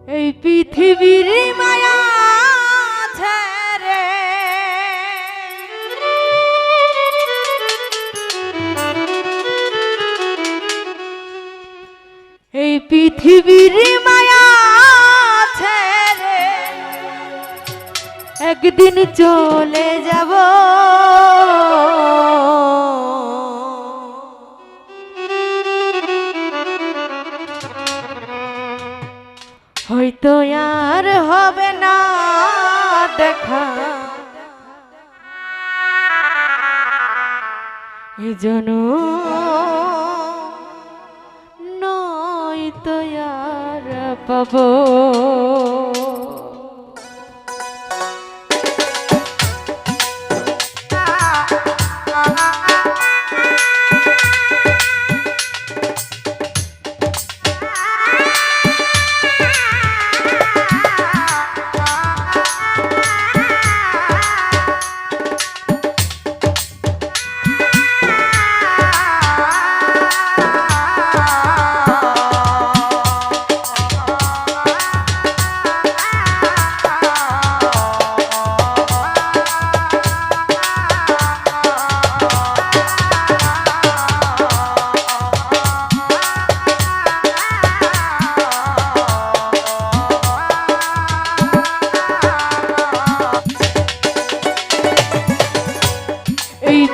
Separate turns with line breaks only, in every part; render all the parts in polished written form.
এই পৃথিবীর মায়া ছেড়ে এই পৃথিবীর মায়া ছেড়ে একদিন চলে যাব হয়তো আর হবে না দেখা এজন্য নয়তো আর পাবো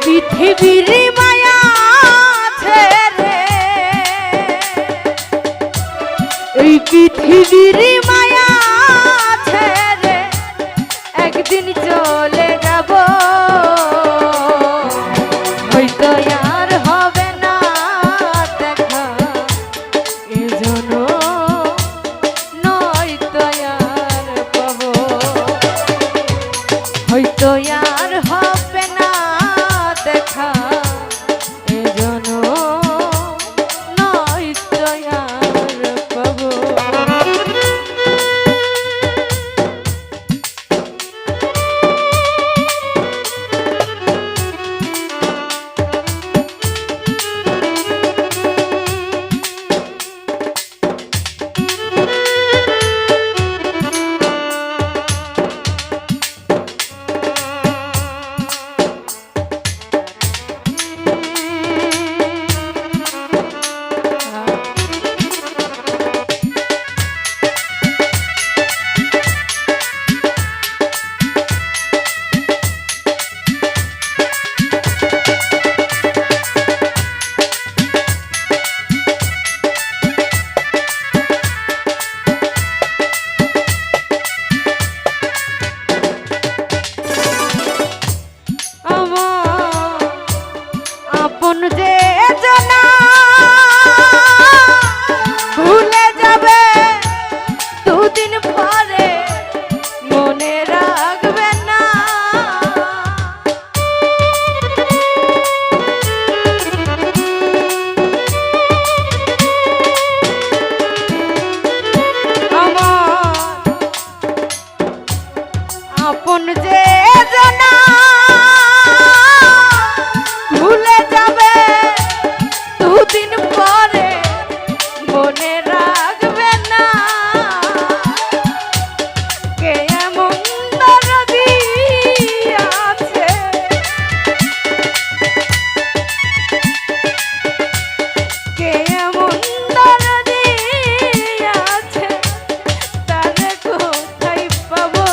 পৃথিবীর মায়া ছেড়ে এই পৃথিবীর মায়া ছেড়ে একদিন চলে যাব হয়তো আর হবে না দেখা এজন্য নয়তো আর পাবো হয়তো আর হবে না দেখা এজন্য নয়তো আর পাবো যে জানা ভুলে যাবে দুদিন পরে মনে রাখবে না আমার আপন যে জানা ভুলে যাবে দুদিন পরে মনে রাখবে না কে এমন দরদি আছে কে এমন দরদি আছে তারে কোথায় পাবো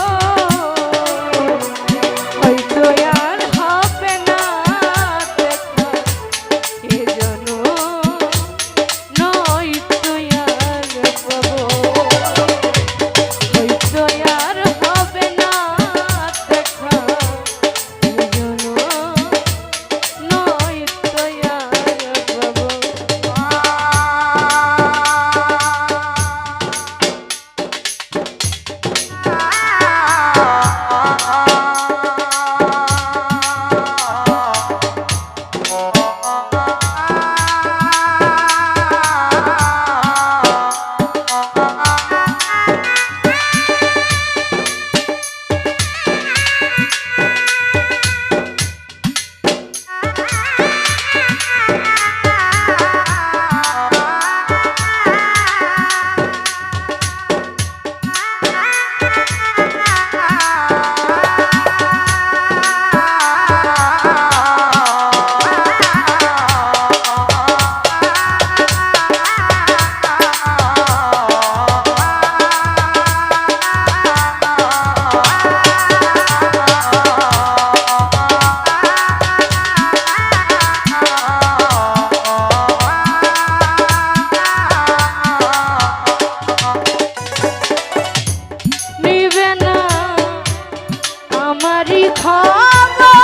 খবর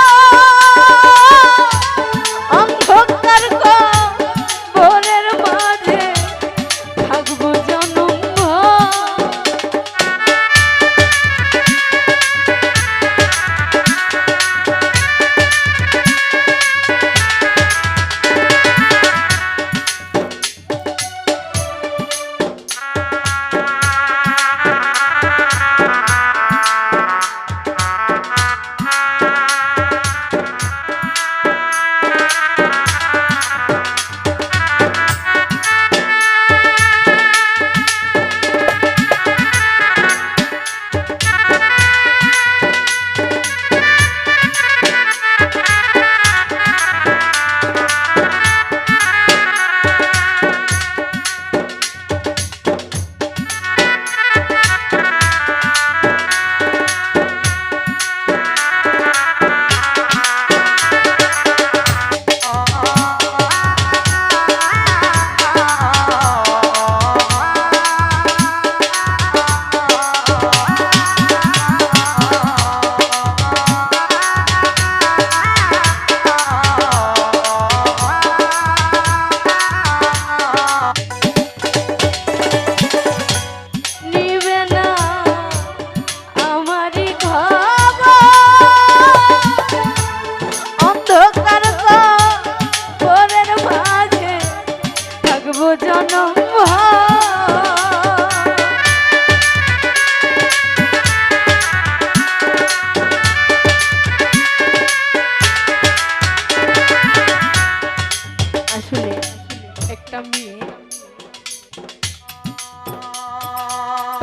অন্ধকার কবরের মাঝে থাকবো জনমভর।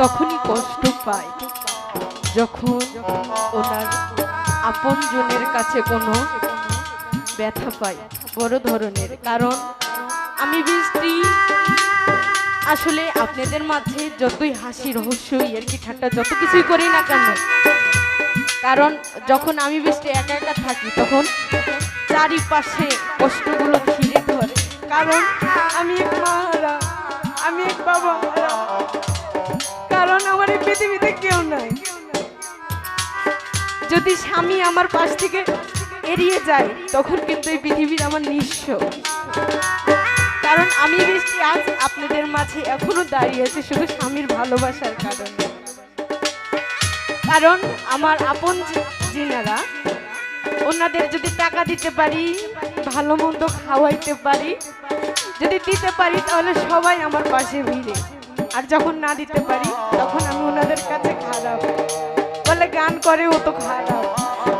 তখনই কষ্ট পায় যখন ওনার আপনজনের কাছে কোনো ব্যথা পায় বড় ধরনের। কারণ আমি বৃষ্টি আসলে আপনাদের মাঝে যতই হাসি রহস্য ইয়ার্কি ঠাট্টা যত কিছুই করি না কেন, কারণ যখন আমি বৃষ্টি একা একা থাকি তখন চারিপাশে কষ্টগুলো ঘিরে ধরে। কারণ আমি এক মা হারা, আমি এক বাবা হারা, কারণ আমার এই পৃথিবীতে কেউ নাই। যদি স্বামী আমার পাশ থেকে এড়িয়ে যায় তখন কিন্তু এই পৃথিবীর আমার নিঃস্ব। কারণ আমি বৃষ্টি আজ আপনাদের মাঝে এখনো দাঁড়িয়ে আছে শুধু স্বামীর ভালোবাসার কারণে। কারণ আমার আপন জিনারা ওনাদের যদি টাকা দিতে পারি, ভালো মন্দ খাওয়াইতে পারি, যদি দিতে পারি তাহলে সবাই আমার পাশে ভিড়ে। আর যখন না দিতে পারি তখন আমি ওনাদের কাছে খারাপ বলে গান করে, ও তো খারাপ।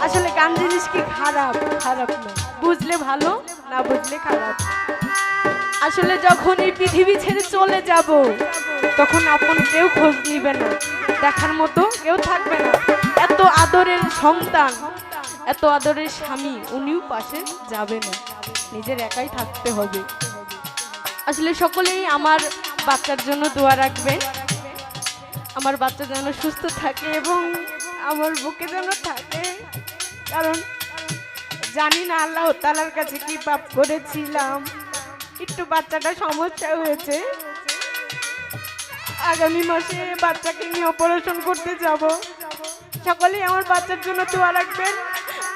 আসলে গান জিনিস কি খারাপ? খারাপ না, বুঝলে ভালো, না বুঝলে খারাপ। আসলে যখন এই পৃথিবী ছেড়ে চলে যাব তখন আপন কেউ খোঁজ নিবে না, দেখার মতো কেউ থাকবে না। এত আদরের সন্তান, এত আদরের স্বামী, উনিও পাশে যাবে না, নিজের একাই থাকতে হবে। আসলে সকলেই আমার বাচ্চার জন্য দোয়া রাখবেন, আমার বাচ্চা যেন সুস্থ থাকে এবং আমার বুকে যেন থাকে। কারণ জানি না আল্লাহ তাআলার কাছে কি পাপ করেছিলাম, একটু বাচ্চাটা সমস্যা হয়েছে। আগামী মাসে বাচ্চাকে নিয়ে অপারেশন করতে যাব। সকলেই আমার বাচ্চার জন্য দোয়া রাখবেন,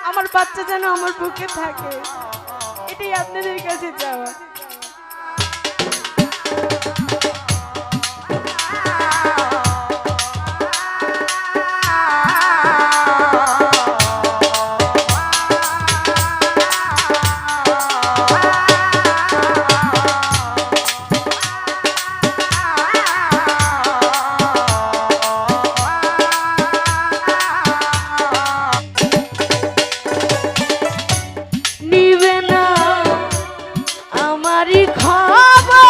আমার বাচ্চা যেন আমার বুকে থাকে, এটাই আপনাদের কাছে চাওয়া। নিবে না আমারই খবর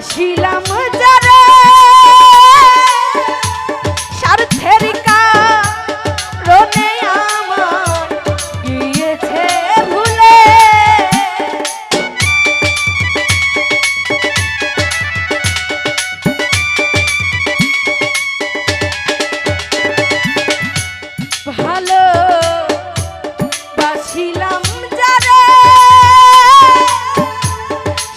বাসিলাম যারে স্বার্থের কারণে আমার গিয়েছে ভুলে। ভালো বাসিলাম যারে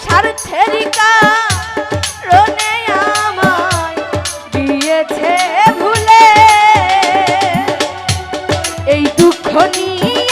স্বার্থের কারণে আমায় গিয়েছে ভুলে। এই দুঃখ নিয়ে